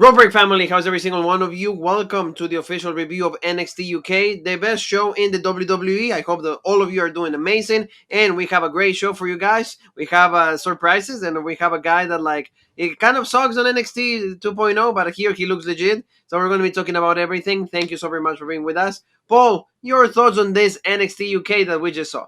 Roderick family, how's every single one of you? Welcome to the official review of NXT UK, the best show in the WWE. I hope that all of you are doing amazing, and we have a great show for you guys. We have surprises, and we have a guy that it kind of sucks on NXT 2.0, but here he looks legit. So we're going to be talking about everything. Thank you so very much for being with us. Paul, your thoughts on this NXT UK that we just saw?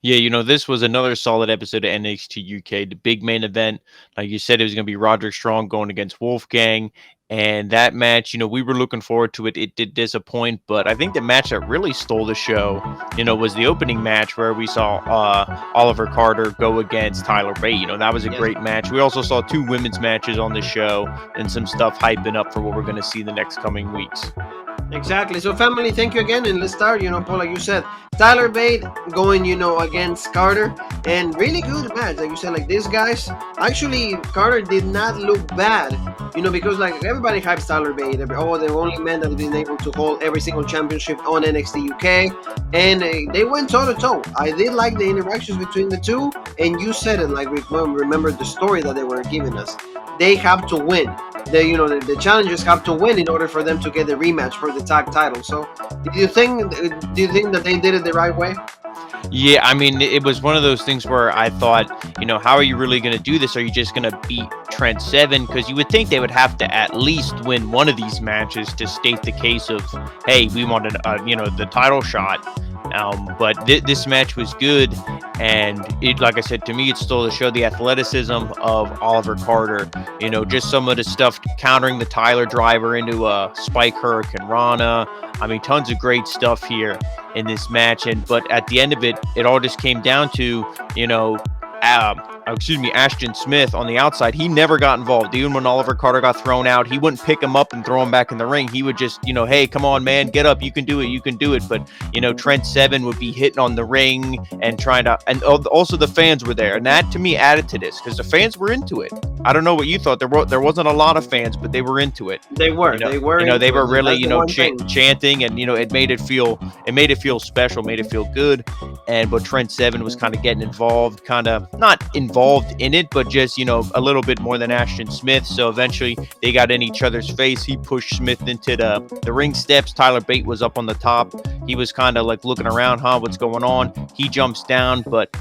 Yeah, this was another solid episode of NXT UK. The big main event, like you said, it was going to be Roderick Strong going against Wolfgang. And that match, we were looking forward to it. It did disappoint, but I think the match that really stole the show, was the opening match where we saw Oliver Carter go against Tyler Bate. That was a great match. We also saw two women's matches on the show and some stuff hyping up for what we're going to see the next coming weeks. Exactly. So, family, thank you again. And let's start, Paul, like you said, Tyler Bate going, against Carter. And really good match. Like you said, these guys, actually, Carter did not look bad, because, everybody hypes Tyler Bate. The only man that has been able to hold every single championship on NXT UK. And they went toe-to-toe. I did like the interactions between the two. And you said it, remember the story that they were giving us. They have to win. The challengers have to win in order for them to get the rematch for the tag title. So, do you think that they did it the right way? Yeah, it was one of those things where I thought, how are you really going to do this? Are you just going to beat Trent Seven? Because you would think they would have to at least win one of these matches to state the case of, hey, we wanted, the title shot. But this match was good, and it, like I said, to me, it stole the show. The athleticism of Oliver Carter, just some of the stuff countering the Tyler driver into a Spike Hurricane Rana. Tons of great stuff here in this match, but at the end of it, it all just came down to, Ashton Smith on the outside. He never got involved. Even when Oliver Carter got thrown out, he wouldn't pick him up and throw him back in the ring. He would just, hey, come on, man, get up. You can do it. But, Trent Seven would be hitting on the ring and trying to, and also the fans were there. And that to me added to this because the fans were into it. I don't know what you thought. There wasn't a lot of fans, but they were into it. They were. They were really, chanting, and it made it feel special, made it feel good. But Trent Seven was kind of getting involved, kind of not involved in it, but just a little bit more than Ashton Smith. So eventually they got in each other's face. He pushed Smith into the ring steps. Tyler Bate was up on the top. He was kind of looking around, what's going on? He jumps down, but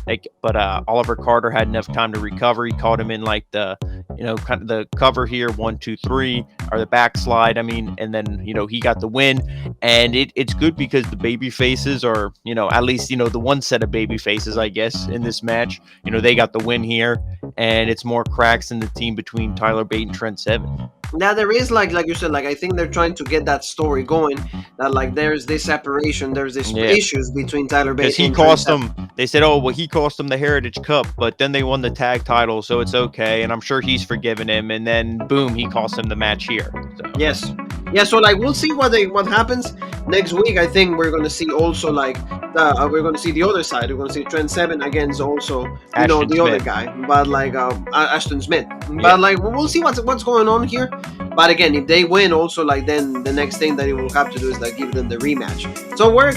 Oliver Carter had enough time to recover. He caught him in the kind of the cover here, 1, 2, 3, or the backslide. And then he got the win, and it's good because the baby faces are at least the one set of baby faces, I guess, in this match. They got the win here, and it's more cracks in the team between Tyler Bate and Trent Seven. Now there is like you said, I think they're trying to get that story going, that there's this separation, there's this issues between Tyler Bate and Trent Seven. They said, he cost them the Heritage Cup, but then they won the tag title, so it's okay, and I'm sure he's forgiven him, and then boom, he cost them the match here. So. Yes. Yeah, so we'll see what happens next week. I think we're going to see also we're going to see the other side. We're going to see Trent Seven against also Ashton the Smith. other guy, but Ashton Smith. But we'll see what's going on here. But again, if they win, also then the next thing that he will have to do is give them the rematch. So we're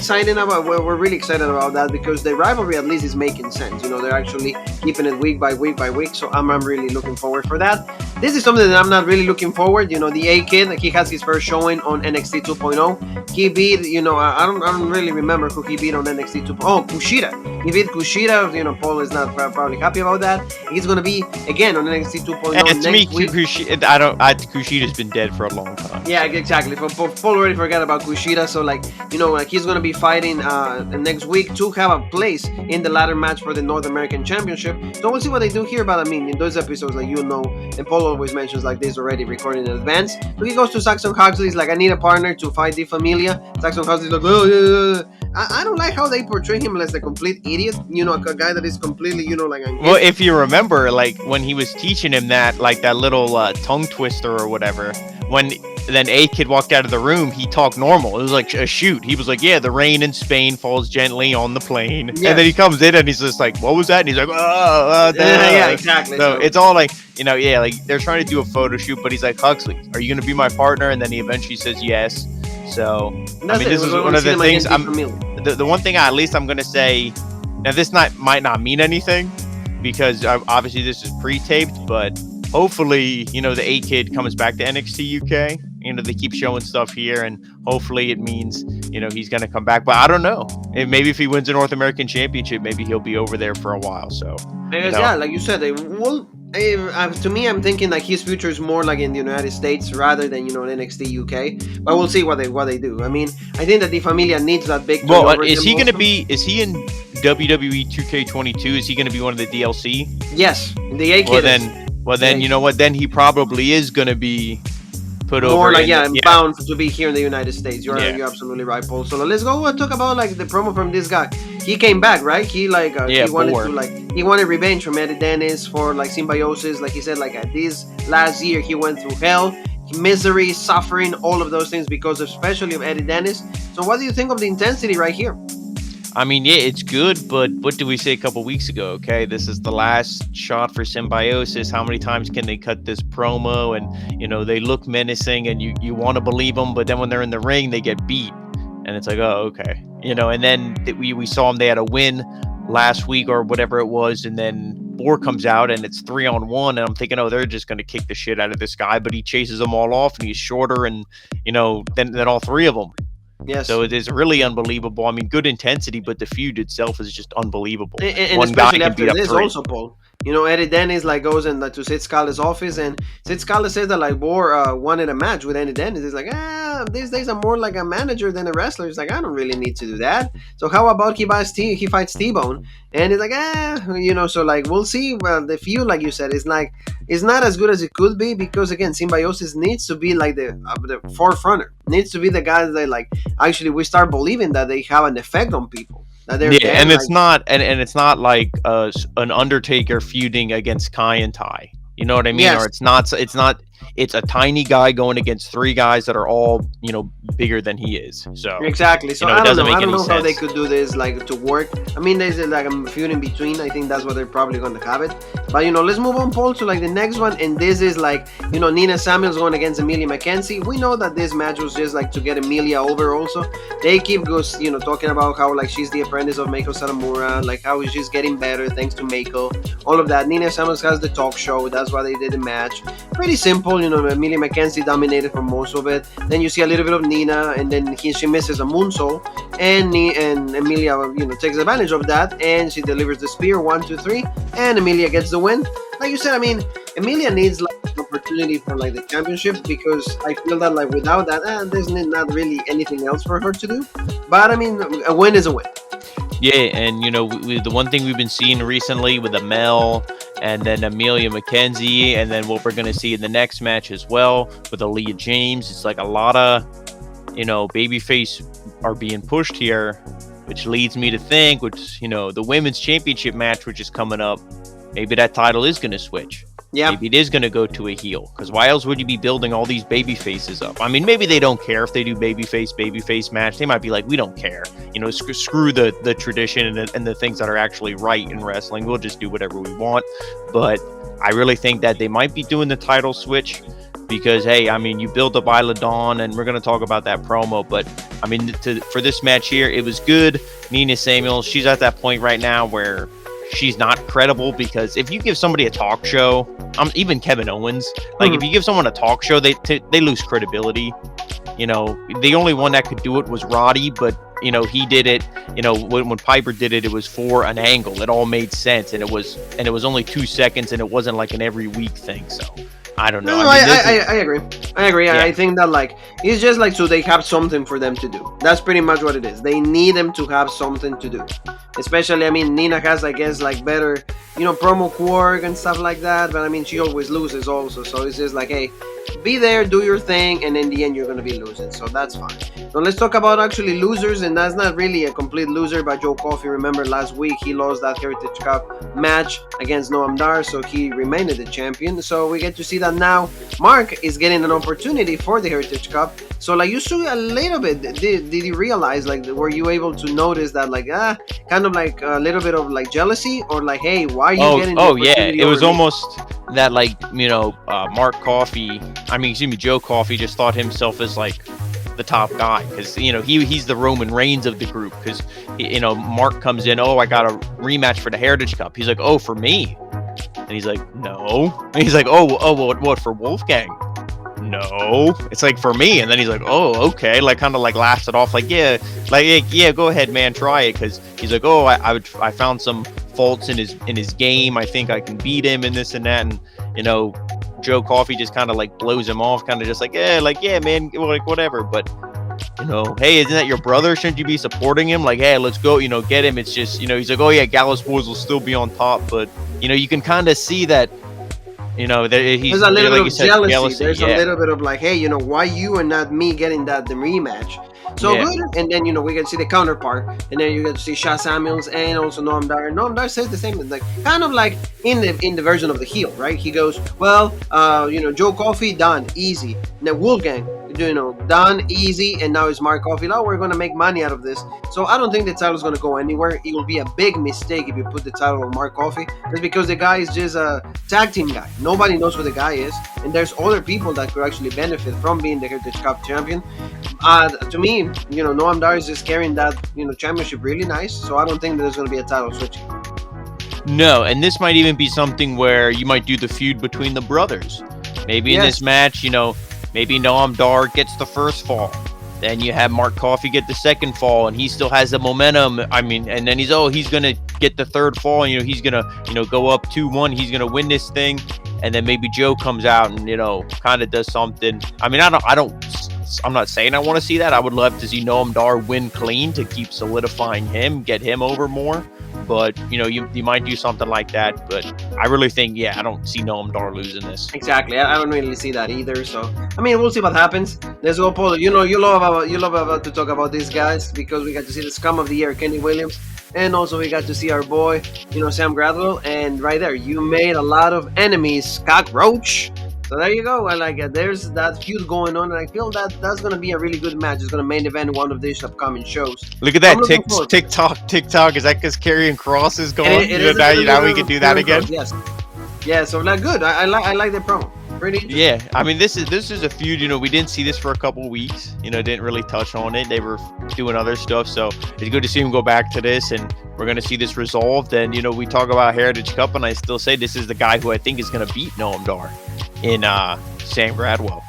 really excited about that because the rivalry at least is making sense. They're actually keeping it week by week. So I'm really looking forward for that. This is something that I'm not really looking forward. The A-Kid, he has his first showing on NXT 2.0. He beat, I don't really remember who he beat on NXT 2.0. Oh, Kushida. He beat Kushida. Paul is not probably happy about that. He's going to be, again, on NXT 2.0 and to me, Kushida's been dead for a long time. Yeah, exactly. Paul already forgot about Kushida. So, he's going to be fighting next week to have a place in the ladder match for the North American Championship. So, we'll see what they do here. But, in those episodes, and Paul always mentions this already recording in advance. So he goes to Saxon Huxley. He's I need a partner to fight Di Familia. Saxon Huxley's I don't like how they portray him as a complete idiot. A guy that is completely, Well, if you remember, when he was teaching him that little tongue twister or whatever, when then A-Kid walked out of the room, he talked normal. It was like a shoot. He was the rain in Spain falls gently on the plain. Yes. And then he comes in and he's just what was that? And he's yeah, exactly. So it's all they're trying to do a photo shoot, but he's Huxley, are you going to be my partner? And then he eventually says yes. So, this is one of the things. The one thing at least I'm going to say, now this might not mean anything because obviously this is pre-taped, but hopefully, the A Kid comes back to NXT UK. They keep showing stuff here, and hopefully it means, he's going to come back. But I don't know. Maybe if he wins the North American Championship, maybe he'll be over there for a while. So, yeah, like you said, to me, I'm thinking like his future is more like in the United States rather than NXT UK. But we'll see what they do. I mean, I think that the Familia needs that victory. Well, is he going to be? Is he in WWE 2K22? Is he going to be one of the DLC? Yes, the A Kid. Well, then you know what? Then he probably is going to be put more over. Like bound to be here in the United States. You're absolutely right, Paul. So let's go talk about like the promo from this guy. He came back, right? He wanted revenge from Eddie Dennis for like Symbiosis. Like he said, like this last year he went through hell, misery, suffering, all of those things because especially of Eddie Dennis. So what do you think of the intensity right here? I mean, yeah, it's good, but what did we say a couple weeks ago? Okay, this is the last shot for Symbiosis. How many times can they cut this promo? And, they look menacing and you want to believe them, but then when they're in the ring, they get beat. And it's like, oh, okay. And then we saw them, they had a win last week or whatever it was. And then Boar comes out and it's 3-on-1. And I'm thinking, oh, they're just going to kick the shit out of this guy. But he chases them all off and he's shorter and, than all three of them. Yes. So it is really unbelievable. I mean, good intensity, but the feud itself is just unbelievable. And one especially guy can beat up this three. Also, Paul. Eddie Dennis like goes in to Sid Scala's office, and Sid Scala says that like Boar wanted a match with Eddie Dennis. He's like, these days I'm more like a manager than a wrestler. He's like, I don't really need to do that. So how about he fights T-Bone? And he's like, So like we'll see. Well, the feud, like you said, is not as good as it could be because again, Symbiosis needs to be like the forefronter. Needs to be the guys that like actually we start believing that they have an effect on people. And it's not and it's not like an Undertaker feuding against Kai and Tai. You know what I mean? Yes. Or it's a tiny guy going against three guys that are all, bigger than he is. So exactly. So I don't know how they could do this like to work. I mean, there's like a feud in between. I think that's what they're probably going to have it. But let's move on, Paul, to like the next one. And this is like Nina Samuels going against Emilia McKenzie. We know that this match was just like to get Emilia over. Also, they keep talking about how like she's the apprentice of Meiko Satomura, like how she's getting better thanks to Meiko. All of that. Nina Samuels has the talk show. That's why they did the match. Pretty simple. Emilia McKenzie dominated for most of it. Then you see a little bit of Nina, and then she misses a moonsault, and Emilia, takes advantage of that, and she delivers the spear 1, 2, 3, and Emilia gets the win. Like you said, I mean, Emilia needs like an opportunity for like the championship because I feel that like without that, there's not really anything else for her to do. But I mean, a win is a win. Yeah, and the one thing we've been seeing recently with Amel and then Emilia McKenzie, and then what we're going to see in the next match as well with Aaliyah James, it's like a lot of, babyface are being pushed here, which leads me to think, the women's championship match, which is coming up, maybe that title is going to switch. Yeah. Maybe it is going to go to a heel. Because why else would you be building all these baby faces up? I mean, maybe they don't care if they do babyface match. They might be like, we don't care. Screw the tradition and the things that are actually right in wrestling. We'll just do whatever we want. But I really think that they might be doing the title switch. Because, hey, I mean, you build up Isla Dawn, and we're going to talk about that promo. But, I mean, for this match here, it was good. Nina Samuels, she's at that point right now where she's not credible, because if you give somebody a talk show, even Kevin Owens, like if you give someone a talk show, they lose credibility. The only one that could do it was Roddy, but he did it. When Piper did it, it was for an angle. It all made sense, and it was only 2 seconds, and it wasn't like an every week thing. So I don't know. No, I agree. Yeah. I think that like it's just like so they have something for them to do. That's pretty much what it is. They need them to have something to do. Especially, I mean, Nina has, I guess, like better, promo quirk and stuff like that. But I mean, she always loses also. So it's just like, hey, be there, do your thing, and in the end, you're going to be losing. So that's fine. So let's talk about actually losers, and that's not really a complete loser by Joe Coffey. Remember last week, he lost that Heritage Cup match against Noam Dar, so he remained the champion. So we get to see that now Mark is getting an opportunity for the Heritage Cup. So like you saw a little bit, did you realize, like, were you able to notice that, like, kind of like a little bit of like jealousy, or like, hey, why are you getting the opportunity? It was almost that, like, Joe Coffey just thought himself as like the top guy, because he's the Roman Reigns of the group, because Mark comes in, I got a rematch for the Heritage Cup. He's like, oh, for me. And he's like, no. And he's like, oh, what for Wolfgang? No, it's like for me. And then he's like, oh, okay, like kind of like laughs it off, like yeah, go ahead, man, try it. Because he's like, oh, I found some faults in his game. I think I can beat him and this and that. And Joe Coffey just kind of like blows him off, kind of just like yeah, man, like whatever. But hey, isn't that your brother? Shouldn't you be supporting him? Like, hey, let's go, get him. It's just, he's like, oh yeah, Gallus Boys will still be on top, but you can kind of see that. He's there's a little bit of jealousy. There's a little bit of like, hey, why you and not me getting the rematch? So good. And then we get to see the counterpart, and then you get to see Sha Samuels and also Noam Dar. Noam Dar says the same, like kind of like in the version of the heel, right? He goes, well, Joe Coffey done easy. Now Wolfgang, done easy, and now it's Mark Coffey. Oh, we're gonna make money out of this. So I don't think the title is gonna go anywhere. It will be a big mistake if you put the title on Mark Coffey, just because the guy is just a tag team guy. Nobody knows who the guy is, and there's other people that could actually benefit from being the Heritage Cup champion. To me, Noam Dar is just carrying that championship really nice. So I don't think there's gonna be a title switch. No, and this might even be something where you might do the feud between the brothers. Maybe in this match, maybe Noam Dar gets the first fall. Then you have Mark Coffey get the second fall, and he still has the momentum. I mean, and then he's going to get the third fall, and, he's going to, go up 2-1. He's going to win this thing. And then maybe Joe comes out and, kind of does something. I mean, I'm not saying I want to see that. I would love to see Noam Dar win clean to keep solidifying him, get him over more. But, you might do something like that. But I really think, I don't see Noam Dar losing this. Exactly. I don't really see that either. So, I mean, we'll see what happens. Let's go, Paul. You love to talk about these guys because we got to see the scum of the year, Kenny Williams. And also we got to see our boy, Sam Gradwell. And right there, you made a lot of enemies, Cockroach. So there you go. I like it. There's that feud going on, and I feel that that's going to be a really good match. It's going to main event one of these upcoming shows. Look at that TikTok. Is that because Karrion Kross is going? Now we can do that again. Yes. Yeah. So like good. I like the promo. Pretty interesting. Yeah. I mean, this is a feud. We didn't see this for a couple of weeks. Didn't really touch on it. They were doing other stuff. So it's good to see him go back to this, and we're going to see this resolved. And we talk about Heritage Cup, and I still say this is the guy who I think is going to beat Noam Dar in Sam Gradwell.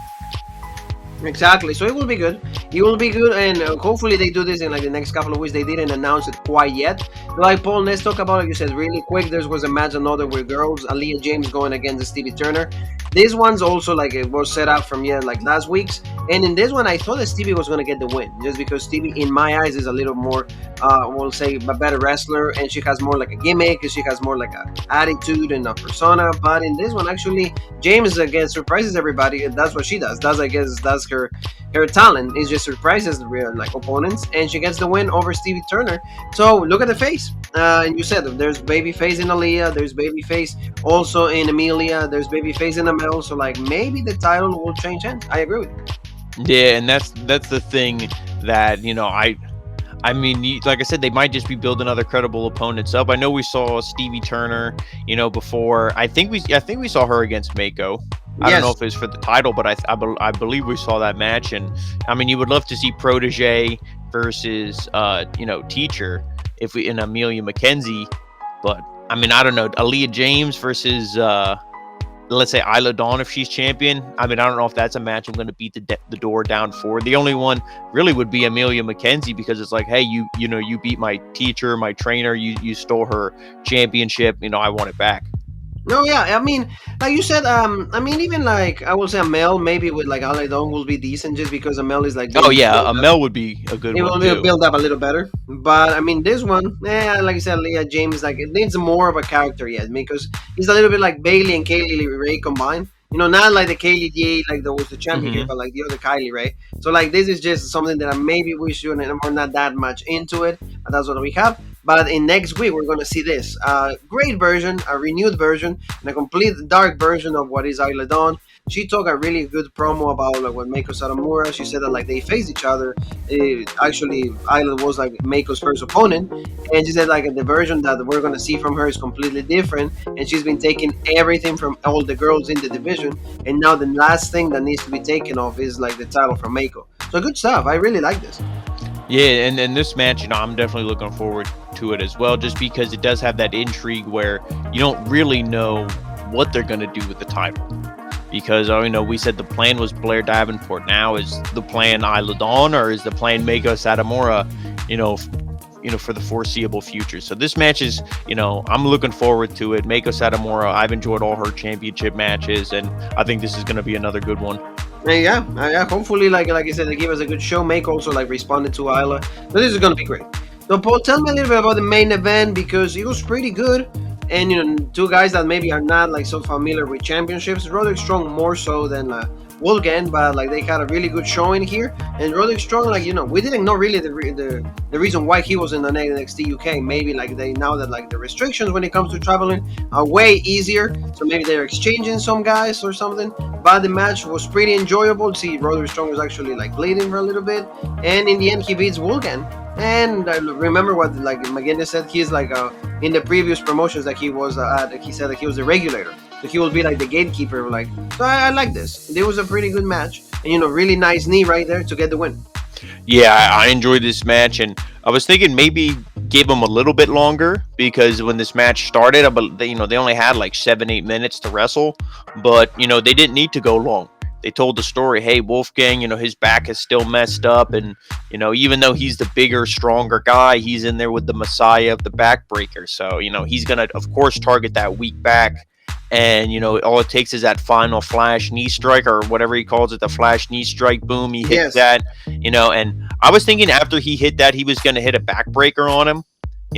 Exactly. So it will be good. It will be good, and hopefully they do this in like the next couple of weeks. They didn't announce it quite yet. Like Paul, let's talk about it. You said really quick. There was a match another with girls. Aaliyah James going against Stevie Turner. This one's also like it was set up from like last week's. And in this one, I thought that Stevie was going to get the win, just because Stevie, in my eyes, is a little more, we'll say, a better wrestler, and she has more like a gimmick, and she has more like a attitude and a persona. But in this one, actually, James again surprises everybody. That's what she does. That's her talent. Is just surprises the like opponents, and she gets the win over Stevie Turner. So look at the face. And you said there's babyface in Aaliyah, there's babyface also in Amelia, there's babyface in Amel. So like maybe the title will change hands. I agree with you. Yeah, and that's the thing that I mean, like I said, they might just be building other credible opponents up. I know we saw Stevie Turner, before. I think we saw her against Mako. I don't know if it was for the title, but I believe we saw that match. And I mean, you would love to see Protege versus Teacher if we in Amelia McKenzie. But I mean, I don't know, Aaliyah James versus let's say Isla Dawn if she's champion. I mean, I don't know if that's a match I'm going to beat the door down for. The only one really would be Amelia McKenzie, because it's like, hey, you beat my teacher, my trainer, you stole her championship, I want it back. No, yeah, I mean, like you said, I mean, even like I will say Amel maybe with like Isla Dawn will be decent, just because Amel is like. Oh yeah, Amel would be a good one too. It will build up a little better, but I mean this one, like I said, Leah James, like it needs more of a character yet, because he's a little bit like Bailey and Kaylee Ray combined. Not like the Kaylee Day, like that was the champion here, but like the other Kylie Ray. So like this is just something that maybe we should, and we're not that much into it, but that's what we have. But in next week, we're going to see this great version, a renewed version, and a complete dark version of what is Isla Dawn. She took a really good promo about like what Mako Satomura. She said that like they faced each other. Actually, Isla was like Mako's first opponent, and she said like the version that we're going to see from her is completely different. And she's been taking everything from all the girls in the division, and now the last thing that needs to be taken off is like the title from Mako. So good stuff. I really like this. Yeah, and this match, I'm definitely looking forward to it as well, just because it does have that intrigue where you don't really know what they're going to do with the title. Because, we said the plan was Blair Davenport. Now is the plan Isla Dawn, or is the plan Meiko Satomura, for the foreseeable future? So this match is, I'm looking forward to it. Meiko Satomura, I've enjoyed all her championship matches, and I think this is going to be another good one. Yeah. Hopefully, like I said, they give us a good show. Meiko also responded to Isla. So this is going to be great. So Paul, tell me a little bit about the main event, because it was pretty good. And, two guys that maybe are not so familiar with championships. Roderick Strong more so than Wolfgang, but they had a really good showing here. And Roderick Strong, we didn't know really the reason why he was in the NXT UK. Maybe they now that the restrictions when it comes to traveling are way easier, so maybe they're exchanging some guys or something. But the match was pretty enjoyable. See, Roderick Strong was actually bleeding for a little bit, and in the end he beats Wolfgang. And I remember what McGinnis said. He's in the previous promotions that he was he said that he was the regulator, so he will be the gatekeeper. So I like this. It was a pretty good match, and really nice knee right there to get the win. Yeah, I enjoyed this match, and I was thinking maybe give them a little bit longer, because when this match started, they only had 7-8 minutes to wrestle, but they didn't need to go long. They told the story, hey, Wolfgang, his back is still messed up, and even though he's the bigger, stronger guy, he's in there with the Messiah of the backbreaker. So he's gonna, of course, target that weak back. And all it takes is that final flash knee strike, or whatever he calls it, the flash knee strike. Boom, he hits that. And I was thinking after he hit that, he was going to hit a backbreaker on him.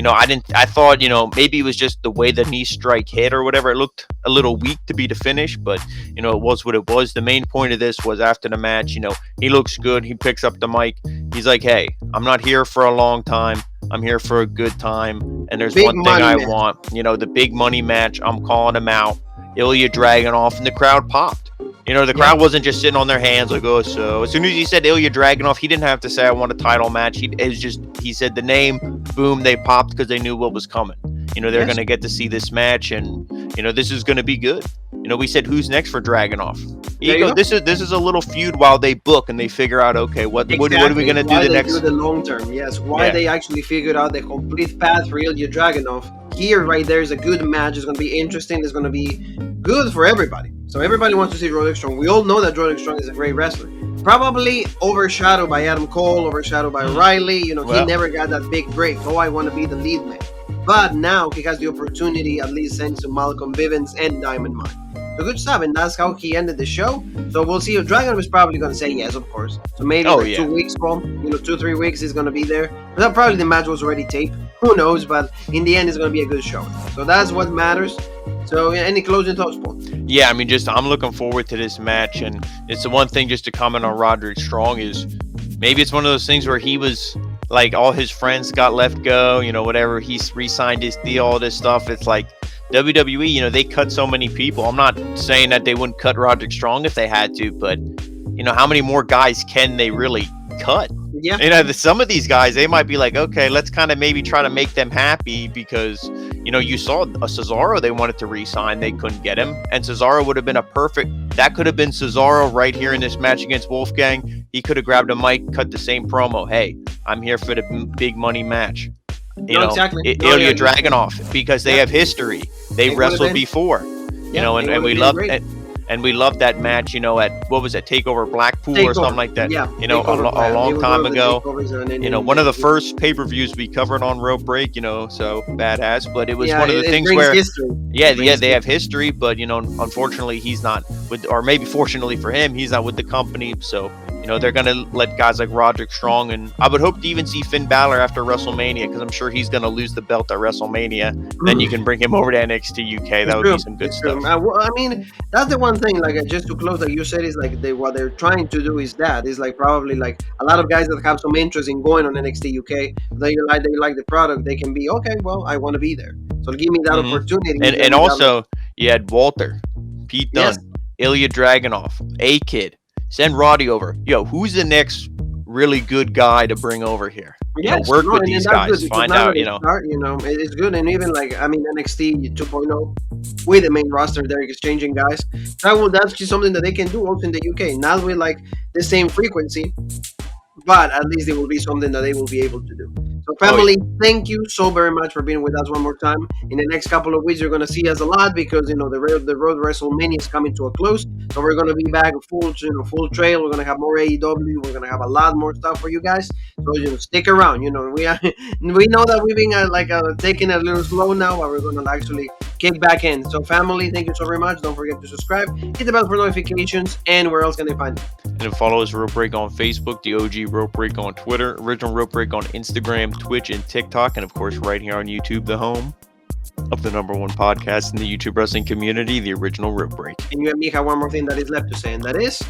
I thought maybe it was just the way the knee strike hit or whatever. It looked a little weak to be the finish, but it was what it was. The main point of this was after the match, he looks good. He picks up the mic. He's like, hey, I'm not here for a long time. I'm here for a good time. And there's one thing I want, the big money match. I'm calling him out. Ilja Dragunov, and the crowd popped. The crowd wasn't just sitting on their hands oh, so. As soon as he said Ilja Dragunov, he didn't have to say, I want a title match. He said the name, boom, they popped because they knew what was coming. They're going to get to see this match, and, this is going to be good. We said, who's next for Dragunov? This is a little feud while they book and they figure out, okay, what are we going to do the next? Do the long term, yes. Why they actually figured out the complete path for Ilja Dragunov. Here, right there, is a good match. It's going to be interesting. It's going to be good for everybody. So everybody wants to see Roderick Strong. We all know that Roderick Strong is a great wrestler. Probably overshadowed by Adam Cole, overshadowed by Riley. He never got that big break. Oh, I want to be the lead man. But now he has the opportunity, at least thanks to Malcolm Bivens and Diamond Mine. So good stuff, and that's how he ended the show. So we'll see if Dragunov is probably going to say yes, of course. So maybe 2 weeks from, 2-3 weeks he's going to be there. But probably the match was already taped. Who knows? But in the end, it's going to be a good show. So that's what matters. So any closing thoughts, Paul? Yeah, I'm looking forward to this match, and it's the one thing just to comment on Roderick Strong is maybe it's one of those things where he was all his friends got let go, whatever, he's re-signed his deal, all this stuff. It's WWE, they cut so many people. I'm not saying that they wouldn't cut Roderick Strong if they had to, but how many more guys can they really cut? Yeah. Some of these guys, they might be okay, let's kind of maybe try to make them happy, because you saw a Cesaro they wanted to re-sign, they couldn't get him, and Cesaro would have been that could have been Cesaro right here in this match against Wolfgang. He could have grabbed a mic, cut the same promo. Hey, I'm here for the big money match. Exactly. Ilja Dragunov, because they have history. They wrestled before, and we love it. And we loved that match, at, what was it, TakeOver Blackpool or something like that? Yeah. A long time ago. One of the first pay-per-views we covered on Rope Break, so badass. But it was one of the things where, they have history, but, unfortunately he's not with, or maybe fortunately for him, he's not with the company. So, they're going to let guys like Roderick Strong, and I would hope to even see Finn Balor after WrestleMania, because I'm sure he's going to lose the belt at WrestleMania. Then you can bring him over to NXT UK. That would be some good stuff. That's the one thing, just to close, you said, is what they're trying to do is probably a lot of guys that have some interest in going on NXT UK, they like the product, they can be, okay, well, I want to be there. So give me that opportunity. And also, you had Walter, Pete Dunne, Ilja Dragunov, A-Kid. Send Roddy over. Who's the next really good guy to bring over here? Work with these guys. Find out, it's good. And even NXT 2.0 with the main roster, they're exchanging guys. That's just something that they can do also in the UK. Not with the same frequency, but at least it will be something that they will be able to do. So, family, thank you so very much for being with us one more time. In the next couple of weeks, you're going to see us a lot because the road WrestleMania is coming to a close. So we're going to be back full trail. We're going to have more AEW. We're going to have a lot more stuff for you guys. So stick around. We know that we've been taking a little slow now, but we're going to actually kick back in. So, family, thank you so very much. Don't forget to subscribe, hit the bell for notifications, and where else can they find you? And follow us Rope Break on Facebook, the OG Rope Break on Twitter, Original Rope Break on Instagram, Twitch, and TikTok, and of course right here on YouTube, the home of the #1 podcast in the YouTube wrestling community, the Original Rope Break. And you and me have one more thing that is left to say, and that is...